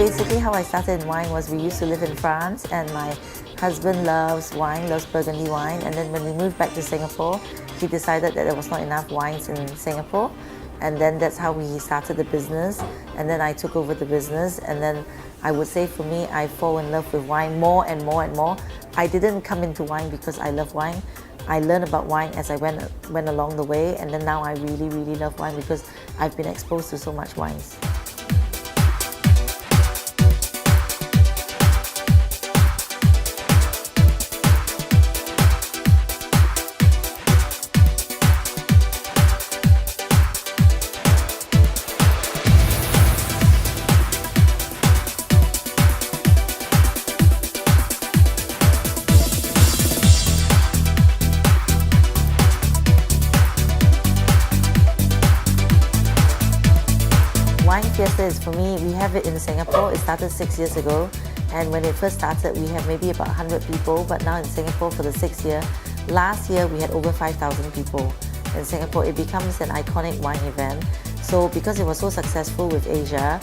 basically how I started in wine was we used to live in France, and my husband loves wine, loves Burgundy wine, and then when we moved back to Singapore, he decided that there was not enough wines in Singapore, and then that's how we started the business, and then I took over the business, and then I would say for me, I fall in love with wine more and more and more. I didn't come into wine because I love wine. I learned about wine as I went along the way, and then now I really, really love wine because I've been exposed to so much wines. FIESTA is, for me, we have it in Singapore. It started 6 years ago, and when it first started we had maybe about 100 people, but now in Singapore for the 6th year, last year we had over 5,000 people in Singapore. It becomes an iconic wine event. So because it was so successful with Asia,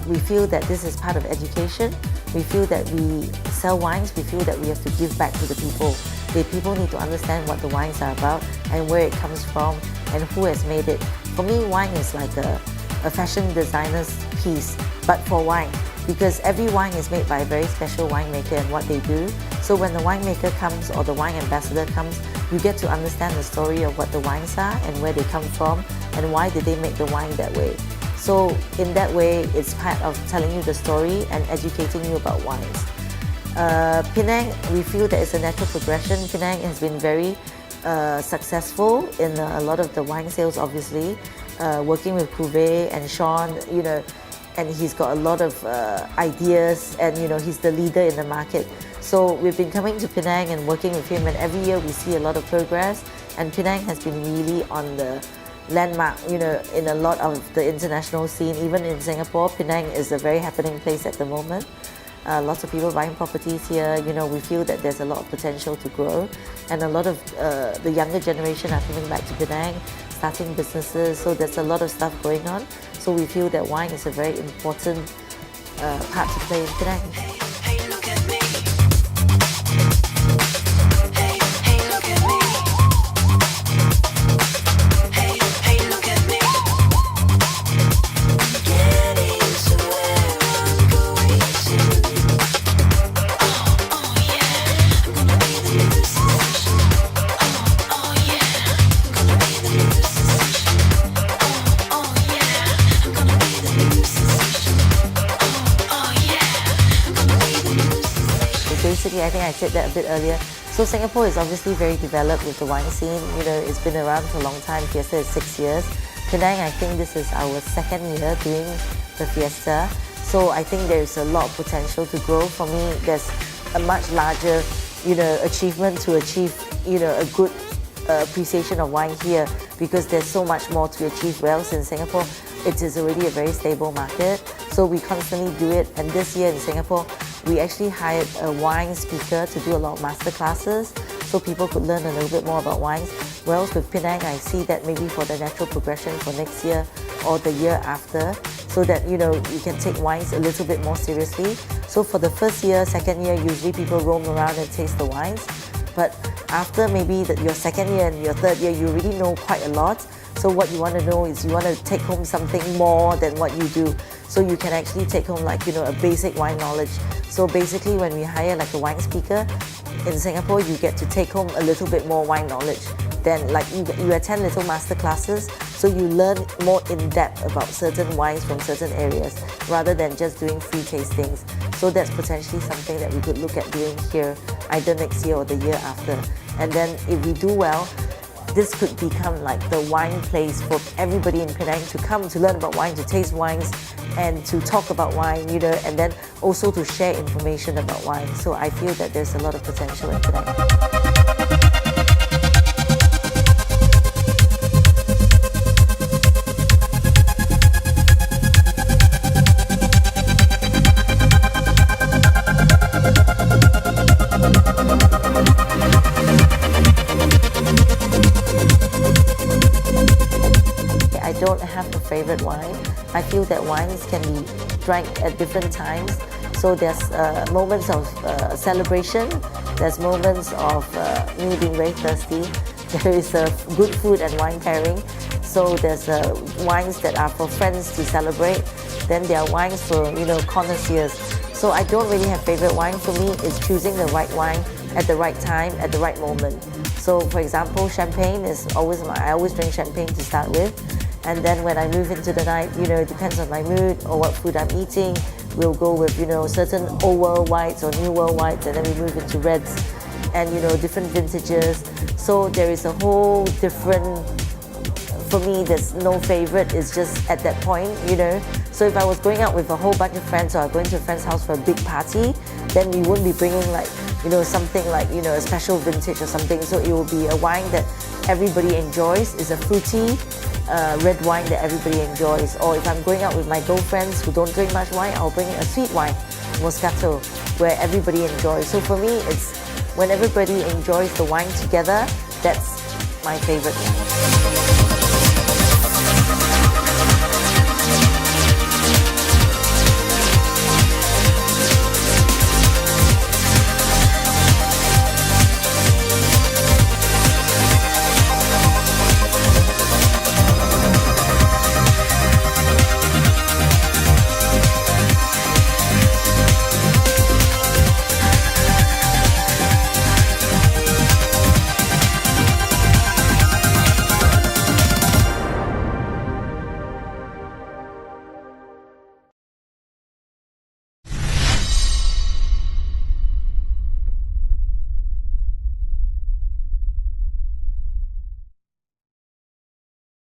we feel that this is part of education. We feel that we sell wines, we feel that we have to give back to the people. The people need to understand what the wines are about and where it comes from and who has made it. For me, wine is like a fashion designer's piece, but for wine, because every wine is made by a very special winemaker and what they do. So when the winemaker comes or the wine ambassador comes, you get to understand the story of what the wines are and where they come from and why did they make the wine that way. So in that way, it's part of telling you the story and educating you about wines. Penang, we feel that it's a natural progression. Penang has been very successful in a lot of the wine sales, obviously. Working with Cuvée and Sean, and he's got a lot of ideas, and he's the leader in the market. So we've been coming to Penang and working with him, and every year we see a lot of progress, and Penang has been really on the landmark, in a lot of the international scene. Even in Singapore, Penang is a very happening place at the moment. Lots of people buying properties here. We feel that there's a lot of potential to grow, and a lot of the younger generation are coming back to Penang, starting businesses, so there's a lot of stuff going on. So we feel that wine is a very important part to play in Penang. Basically, I think I said that a bit earlier. So Singapore is obviously very developed with the wine scene. It's been around for a long time. FIESTA is 6 years. Penang, I think this is our 2nd year doing the FIESTA. So I think there is a lot of potential to grow. For me, there's a much larger, achievement to achieve, a good appreciation of wine here, because there's so much more to achieve. Whereas in Singapore, it is already a very stable market. So we constantly do it. And this year in Singapore, we actually hired a wine speaker to do a lot of master classes, so people could learn a little bit more about wines. Whereas with Penang, I see that maybe for the natural progression for next year or the year after, so that you can take wines a little bit more seriously. So for the first year, 2nd year, usually people roam around and taste the wines. But after maybe your 2nd year and your 3rd year, you already know quite a lot. So what you want to know is you want to take home something more than what you do. So you can actually take home a basic wine knowledge. So basically when we hire a wine speaker, in Singapore you get to take home a little bit more wine knowledge. Then you attend little master classes, so you learn more in depth about certain wines from certain areas, rather than just doing free tastings. So that's potentially something that we could look at doing here, either next year or the year after. And then if we do well, this could become the wine place for everybody in Penang to come to learn about wine, to taste wines, and to talk about wine, and then also to share information about wine. So I feel that there's a lot of potential in Penang. I don't have a favorite wine. I feel that wines can be drank at different times. So there's moments of celebration, there's moments of me being very thirsty, there is good food and wine pairing. So there's wines that are for friends to celebrate, then there are wines for, connoisseurs. So I don't really have favorite wine. For me, it's choosing the right wine at the right time, at the right moment. So for example, champagne is I always drink champagne to start with. And then when I move into the night, it depends on my mood or what food I'm eating. We'll go with, certain old world whites or new world whites, and then we move into reds and, different vintages. So there is a whole different, for me, there's no favorite, it's just at that point, So if I was going out with a whole bunch of friends or going to a friend's house for a big party, then we wouldn't be bringing something like, a special vintage or something. So it will be a wine that everybody enjoys. It's a fruity, red wine that everybody enjoys. Or if I'm going out with my girlfriends who don't drink much wine, I'll bring a sweet wine, Moscato, where everybody enjoys. So for me, it's when everybody enjoys the wine together, that's my favorite wine.